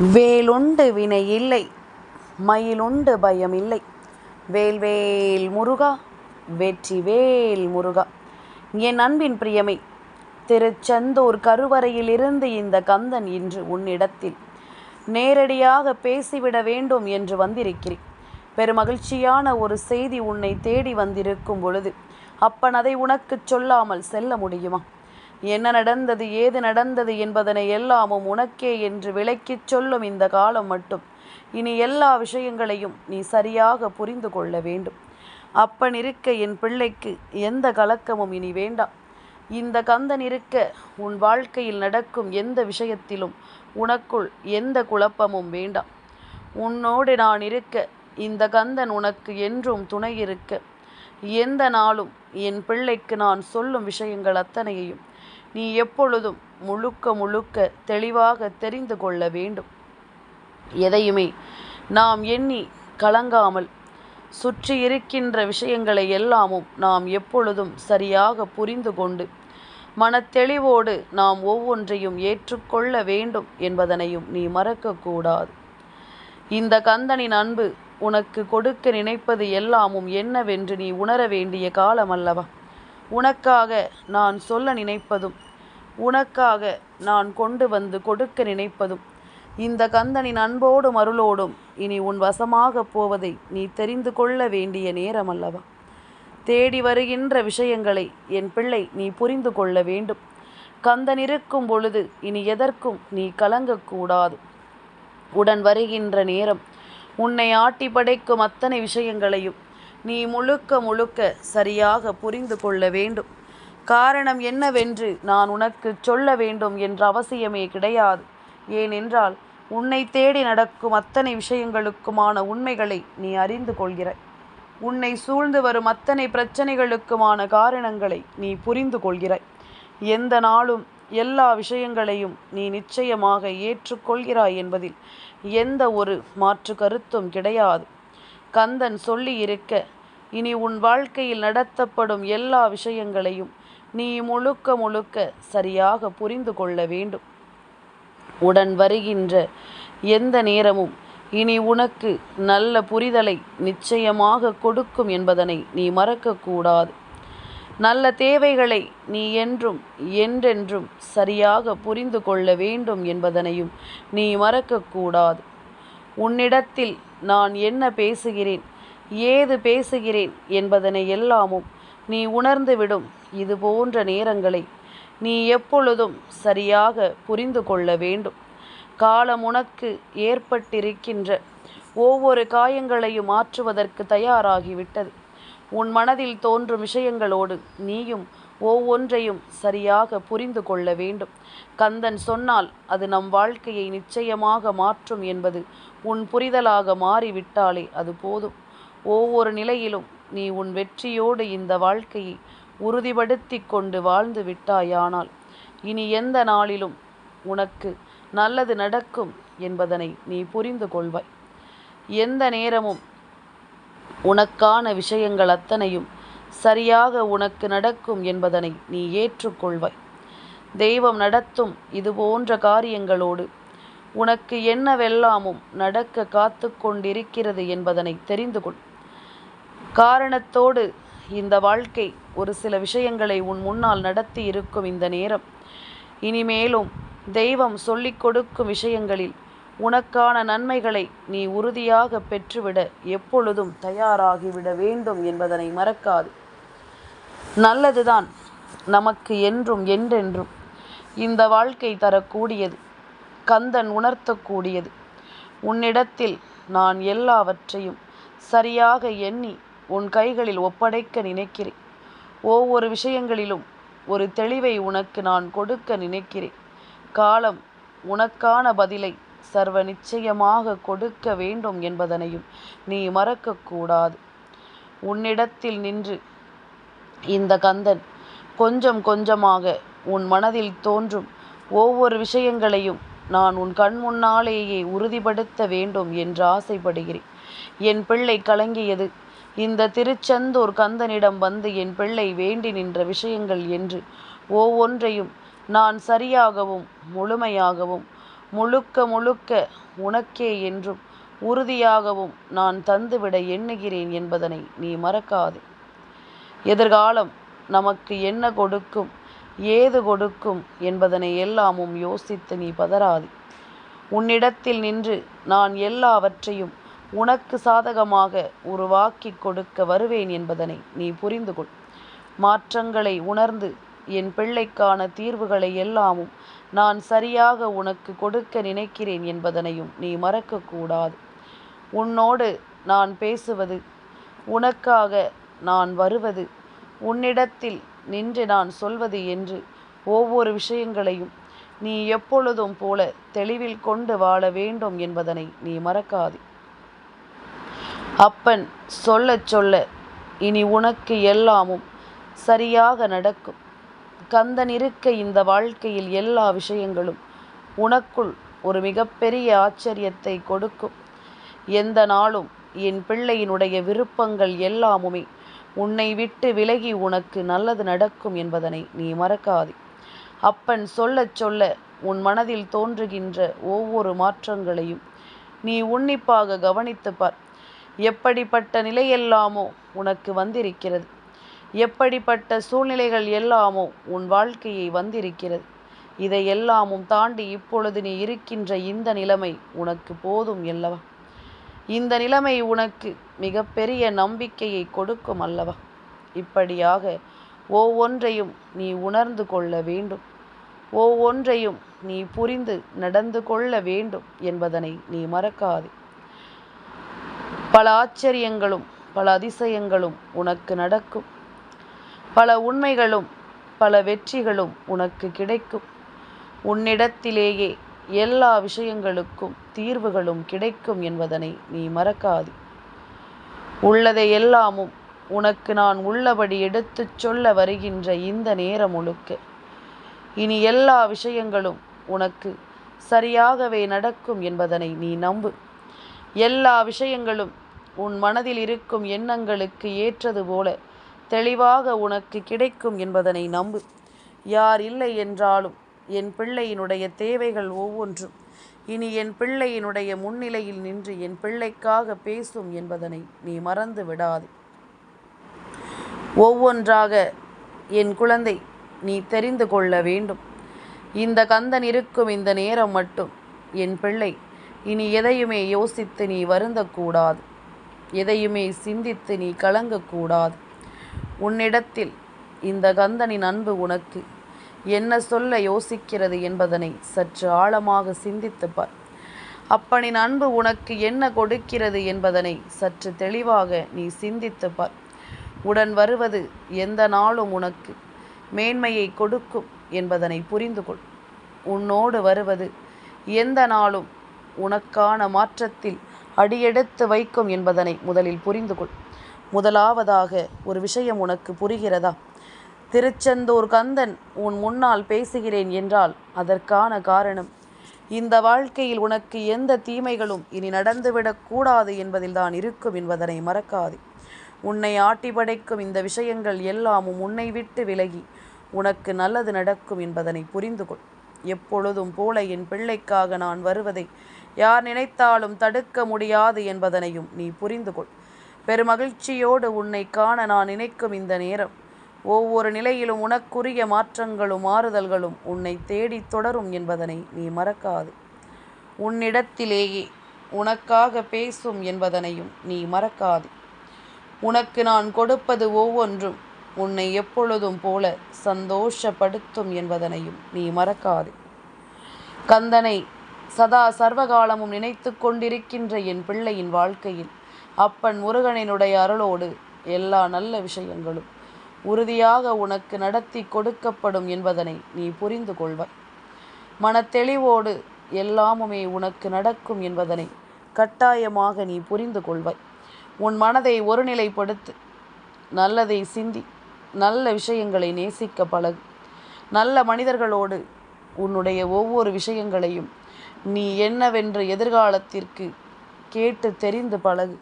வேலுண்டு வினை இல்லை, மயிலுண்டு பயம் இல்லை. வேல்வேல் முருகா, வெற்றிவேல் முருகா. என் அன்பின் பிரியமே, திருச்செந்தூர் கருவறையிலிருந்து இந்த கந்தன் இன்று உன்னிடத்தில் நேரடியாக பேசிவிட வேண்டும் என்று வந்திருக்கிறேன். பெருமகிழ்ச்சியான ஒரு செய்தி உன்னை தேடி வந்திருக்கும் பொழுது அப்பன் அதை உனக்கு சொல்லாமல் செல்ல முடியுமா? என்ன நடந்தது, ஏது நடந்தது என்பதனை எல்லாமும் உனக்கே என்று விளக்கிச் சொல்லும் இந்த காலம் மட்டும் இனி எல்லா விஷயங்களையும் நீ சரியாக புரிந்து கொள்ள வேண்டும். அப்பன் இருக்க என் பிள்ளைக்கு எந்த கலக்கமும் இனி வேண்டாம். இந்த கந்தன் இருக்க உன் வாழ்க்கையில் நடக்கும் எந்த விஷயத்திலும் உனக்குள் எந்த குழப்பமும் வேண்டாம். உன்னோடு நான் இருக்க இந்த கந்தன் உனக்கு என்றும் துணை இருக்க எந்த நாளும் என் பிள்ளைக்கு நான் சொல்லும் விஷயங்கள் அத்தனையையும் நீ எப்பொழுதும் முழுக்க முழுக்க தெளிவாக தெரிந்து கொள்ள வேண்டும். எதையுமே நாம் எண்ணி கலங்காமல் சுற்றி இருக்கின்ற விஷயங்களை எல்லாமும் நாம் எப்பொழுதும் சரியாக புரிந்து கொண்டு மனத்தெளிவோடு நாம் ஒவ்வொன்றையும் ஏற்றுக்கொள்ள வேண்டும் என்பதனையும் நீ மறக்கக்கூடாது. இந்த கந்தனின் அன்பு உனக்கு கொடுக்க நினைப்பது எல்லாமும் என்னவென்று நீ உணர வேண்டிய காலம் அல்லவா? உனக்காக நான் சொல்ல நினைப்பதும் உனக்காக நான் கொண்டு வந்து கொடுக்க நினைப்பதும் இந்த கந்தனின் அன்போடும் அருளோடும் இனி உன் வசமாக போவதை நீ தெரிந்து கொள்ள வேண்டிய நேரம் அல்லவா? தேடி வருகின்ற விஷயங்களை என் பிள்ளை நீ புரிந்து கொள்ள வேண்டும். கந்தன் இருக்கும் பொழுது இனி எதற்கும் நீ கலங்கக்கூடாது. உடன் வருகின்ற நேரம் உன்னை ஆட்டி படைக்கும் அத்தனை விஷயங்களையும் நீ முழுக்க முழுக்க சரியாக புரிந்து கொள்ள வேண்டும். காரணம் என்னவென்று நான் உனக்கு சொல்ல வேண்டும் என்ற அவசியமே கிடையாது. ஏனென்றால் உன்னை தேடி நடக்கும் அத்தனை விஷயங்களுக்குமான உண்மைகளை நீ அறிந்து கொள்கிறாய். உன்னை சூழ்ந்து வரும் அத்தனை பிரச்சனைகளுக்குமான காரணங்களை நீ புரிந்து கொள்கிறாய். எந்த நாளும் எல்லா விஷயங்களையும் நீ நிச்சயமாக ஏற்றுக்கொள்கிறாய் என்பதில் எந்த ஒரு மாற்று கருத்தும் கிடையாது. கந்தன் சொல்லி இருக்க இனி உன் வாழ்க்கையில் நடத்தப்படும் எல்லா விஷயங்களையும் நீ முழுக்க முழுக்க சரியாக புரிந்து கொள்ள வேண்டும். உடன் வருகின்ற எந்த நேரமும் இனி உனக்கு நல்ல புரிதலை நிச்சயமாக கொடுக்கும் என்பதனை நீ மறக்கக்கூடாது. நல்ல தேவைகளை நீ என்றென்றும் சரியாக புரிந்து கொள்ள வேண்டும் என்பதனையும் நீ மறக்கக்கூடாது. உன்னிடத்தில் நான் என்ன பேசுகிறேன், ஏது பேசுகிறேன் என்பதனை எல்லாமும் நீ உணர்ந்துவிடும் இது போன்ற நேரங்களை நீ எப்பொழுதும் சரியாக புரிந்து கொள்ள வேண்டும். காலம் உனக்கு ஏற்பட்டிருக்கின்ற ஒவ்வொரு காயங்களையும் மாற்றுவதற்கு தயாராகிவிட்டது. உன் மனதில் தோன்றும் விஷயங்களோடு நீயும் ஒவ்வொன்றையும் சரியாக புரிந்து கொள்ள வேண்டும். கந்தன் சொன்னால் அது நம் வாழ்க்கையை நிச்சயமாக மாற்றும் என்பது உன் புரிதலாக மாறிவிட்டாலே அது போதும். ஒவ்வொரு நிலையிலும் நீ உன் வெற்றியோடு இந்த வாழ்க்கையை உறுதிப்படுத்தி கொண்டு வாழ்ந்து விட்டாயானால் இனி எந்த நாளிலும் உனக்கு நல்லது நடக்கும் என்பதனை நீ புரிந்து கொள்வாய். எந்த நேரமும் உனக்கான விஷயங்கள் அத்தனையும் சரியாக உனக்கு நடக்கும் என்பதனை நீ ஏற்றுக்கொள்வாய். தெய்வம் நடத்தும் இது போன்ற காரியங்களோடு உனக்கு என்னவெல்லாமும் நடக்க காத்து கொண்டிருக்கிறது என்பதனை தெரிந்து கொள். காரணத்தோடு இந்த வாழ்க்கை ஒரு சில விஷயங்களை உன் முன்னால் நடத்தி இருக்கும் இந்த நேரம் இனிமேலும் தெய்வம் சொல்லிக் கொடுக்கும் விஷயங்களில் உனக்கான நன்மைகளை நீ உறுதியாக பெற்றுவிட எப்பொழுதும் தயாராகிவிட வேண்டும் என்பதனை மறக்காது. நல்லதுதான் நமக்கு என்றென்றும் இந்த வாழ்க்கை தரக்கூடியது. கந்தன் உணர்த்தக்கூடியது. உன்னிடத்தில் நான் எல்லாவற்றையும் சரியாக எண்ணி உன் கைகளில் ஒப்படைக்க நினைக்கிறேன். ஒவ்வொரு விஷயங்களிலும் ஒரு தெளிவை உனக்கு நான் கொடுக்க நினைக்கிறேன். காலம் உனக்கான பதிலை சர்வ நிச்சயமாக கொடுக்க வேண்டும் என்பதனையும் நீ மறக்கக்கூடாது. உன்னிடத்தில் நின்று இந்த கந்தன் கொஞ்சம் கொஞ்சமாக உன் மனதில் தோன்றும் ஒவ்வொரு விஷயங்களையும் நான் உன் கண் முன்னாலேயே உறுதிப்படுத்த வேண்டும் என்று ஆசைப்படுகிறேன். என் பிள்ளை கலங்கியது இந்த திருச்செந்தூர் கந்தனிடம் வந்து என் பிள்ளை வேண்டி நின்ற விஷயங்கள் என்று ஒவ்வொன்றையும் நான் சரியாகவும் முழுமையாகவும் முழுக்க முழுக்க உனக்கே என்றும் உறுதியாகவும் நான் தந்துவிட எண்ணுகிறேன் என்பதனை நீ மறக்காதே. எதிர்காலம் நமக்கு என்ன கொடுக்கும், ஏது கொடுக்கும் என்பதனை எல்லாமும் யோசித்து நீ பதறாதே. உன்னிடத்தில் நின்று நான் எல்லாவற்றையும் உனக்கு சாதகமாக உருவாக்கி கொடுக்க வருவேன் என்பதனை நீ புரிந்து கொள். மாற்றங்களை உணர்ந்து என் பிள்ளைக்கான தீர்வுகளை எல்லாமும் நான் சரியாக உனக்கு கொடுக்க நினைக்கிறேன் என்பதனையும் நீ மறக்கக்கூடாது. உன்னோடு நான் பேசுவது, உனக்காக நான் வருவது, உன்னிடத்தில் நின்று நான் சொல்வது என்று ஒவ்வொரு விஷயங்களையும் நீ எப்பொழுதும் போல தெளிவில் கொண்டு வாழ வேண்டும் என்பதனை நீ மறக்காதே. அப்பன் சொல்ல சொல்ல இனி உனக்கு எல்லாமும் சரியாக நடக்கும். கந்தன் இருக்க இந்த வாழ்க்கையில் எல்லா விஷயங்களும் உனக்குள் ஒரு மிகப்பெரிய ஆச்சரியத்தை கொடுக்கும். எந்த நாளும் என் பிள்ளையினுடைய விருப்பங்கள் எல்லாமுமே உன்னை விட்டு விலகி உனக்கு நல்லது நடக்கும் என்பதனை நீ மறக்காதே. அப்பன் சொல்ல சொல்ல உன் மனதில் தோன்றுகின்ற ஒவ்வொரு மாற்றங்களையும் நீ உன்னிப்பாக கவனித்து பார். எப்படிப்பட்ட நிலையெல்லாமோ உனக்கு வந்திருக்கிறது, எப்படிப்பட்ட சூழ்நிலைகள் எல்லாமோ உன் வாழ்க்கையை வந்திருக்கிறது. இதையெல்லாமும் தாண்டி இப்பொழுது நீ இருக்கின்ற இந்த நிலைமை உனக்கு போதும் அல்லவா? இந்த நிலைமை உனக்கு மிகப்பெரிய நம்பிக்கையை கொடுக்கும் அல்லவா? இப்படியாக ஒவ்வொன்றையும் நீ உணர்ந்து கொள்ள வேண்டும், ஒவ்வொன்றையும் நீ புரிந்து நடந்து கொள்ள வேண்டும் என்பதனை நீ மறக்காதே. பல ஆச்சரியங்களும் பல அதிசயங்களும் உனக்கு நடக்கும். பல உண்மைகளும் பல வெற்றிகளும் உனக்கு கிடைக்கும். உன்னிடத்திலேயே எல்லா விஷயங்களுக்கும் தீர்வுகளும் கிடைக்கும் என்பதனை நீ மறக்காதே. உள்ளதை எல்லாமும் உனக்கு நான் உள்ளபடி எடுத்துச் சொல்ல வருகின்ற இந்த நேரம் முழுக்க இனி எல்லா விஷயங்களும் உனக்கு சரியாகவே நடக்கும் என்பதனை நீ நம்பு. எல்லா விஷயங்களும் உன் மனதில் இருக்கும் எண்ணங்களுக்கு ஏற்றது போல தெளிவாக உனக்கு கிடைக்கும் என்பதனை நம்பு. யார் இல்லை என்றாலும் என் பிள்ளையினுடைய தேவைகள் ஒவ்வொன்றும் இனி என் பிள்ளையினுடைய முன்னிலையில் நின்று என் பிள்ளைக்காக பேசும் என்பதனை நீ மறந்து விடாதே. ஒவ்வொன்றாக என் குழந்தை நீ தெரிந்து கொள்ள வேண்டும். இந்த கந்தன் இருக்கும் இந்த நேரம் மட்டும் என் பிள்ளை இனி எதையுமே யோசித்து நீ வருந்தக்கூடாது, எதையுமே சிந்தித்து நீ கலங்கக்கூடாது. உன்னிடத்தில் இந்த கந்தனின் அன்பு உனக்கு என்ன சொல்ல யோசிக்கிறது என்பதனை சற்று ஆழமாக சிந்தித்து பார். அப்பனின் அன்பு உனக்கு என்ன கொடுக்கிறது என்பதனை சற்று தெளிவாக நீ சிந்தித்து பார். உடன் வருவது எந்த நாளும் உனக்கு மேன்மையை கொடுக்கும் என்பதனை புரிந்து கொள். உன்னோடு வருவது எந்த நாளும் உனக்கான மாற்றத்தில் அடியெடுத்து வைக்கும் என்பதனை முதலில் புரிந்து கொள். முதலாவதாக ஒரு விஷயம் உனக்கு புரிகிறதா? திருச்செந்தூர் கந்தன் உன் முன்னால் பேசுகிறேன் என்றால் அதற்கான காரணம் இந்த வாழ்க்கையில் உனக்கு எந்த தீமைகளும் இனி நடந்துவிடக்கூடாது என்பதில்தான் இருக்கும் என்பதனை மறக்காதே. உன்னை ஆட்டி படைக்கும் இந்த விஷயங்கள் எல்லாமும் உன்னை விட்டு விலகி உனக்கு நல்லது நடக்கும் என்பதனை புரிந்து கொள். எப்பொழுதும் போல என் பிள்ளைக்காக நான் வருவதை யார் நினைத்தாலும் தடுக்க முடியாது என்பதனையும் நீ புரிந்து கொள். பெருமகிழ்ச்சியோடு உன்னை காண நான் நினைக்கும் இந்த நேரம் ஒவ்வொரு நிலையிலும் உனக்குரிய மாற்றங்களும் மாறுதல்களும் உன்னை தேடி தொடரும் என்பதனை நீ மறக்காது. உன்னிடத்திலேயே உனக்காக பேசும் என்பதனையும் நீ மறக்காது. உனக்கு நான் கொடுப்பது ஒவ்வொன்றும் உன்னை எப்பொழுதும் போல சந்தோஷப்படுத்தும் என்பதனையும் நீ மறக்காது. கந்தனை சதா சர்வகாலமும் நினைத்து கொண்டிருக்கின்ற என் பிள்ளையின் வாழ்க்கையில் அப்பன் முருகனினுடைய அருளோடு எல்லா நல்ல விஷயங்களும் உறுதியாக உனக்கு நடத்தி கொடுக்கப்படும் என்பதனை நீ புரிந்து கொள்வாய். மனத்தெளிவோடு எல்லாமுமே உனக்கு நடக்கும் என்பதனை கட்டாயமாக நீ புரிந்து கொள்வாய். உன் மனதை ஒருநிலைப்படுத்து, நல்லதை சிந்தி, நல்ல விஷயங்களை நேசிக்க பழகு. நல்ல மனிதர்களோடு உன்னுடைய ஒவ்வொரு விஷயங்களையும் நீ என்னவென்று எதிர்காலத்திற்கு கேட்டு தெரிந்து பழகு.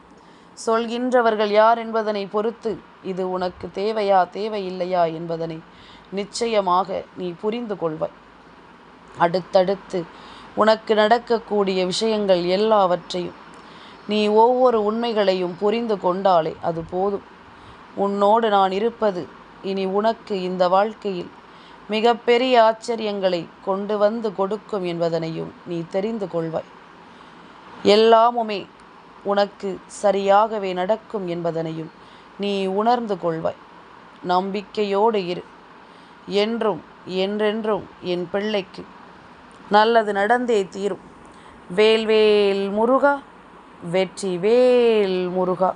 சொல்கின்றவர்கள் யார் என்பதனை பொறுத்து இது உனக்கு தேவையா தேவையில்லையா என்பதனை நிச்சயமாக நீ புரிந்து கொள்வாய். அடுத்தடுத்து உனக்கு நடக்கக்கூடிய விஷயங்கள் எல்லாவற்றையும் நீ ஒவ்வொரு உண்மைகளையும் புரிந்து கொண்டாலே அது போதும். உன்னோடு நான் இருப்பது இனி உனக்கு இந்த வாழ்க்கையில் மிகப்பெரிய ஆச்சரியங்களை கொண்டு வந்து கொடுக்கும் என்பதனையும் நீ தெரிந்து கொள்வாய். எல்லாமுமே உனக்கு சரியாகவே நடக்கும் என்பதனையும் நீ உணர்ந்து கொள்வாய். நம்பிக்கையோடு இரு. என்றும் என்றென்றும் என் பிள்ளைக்கு நல்லது நடந்தே தீரும். வேல்வேல் முருகா, வெற்றி வேல் முருகா.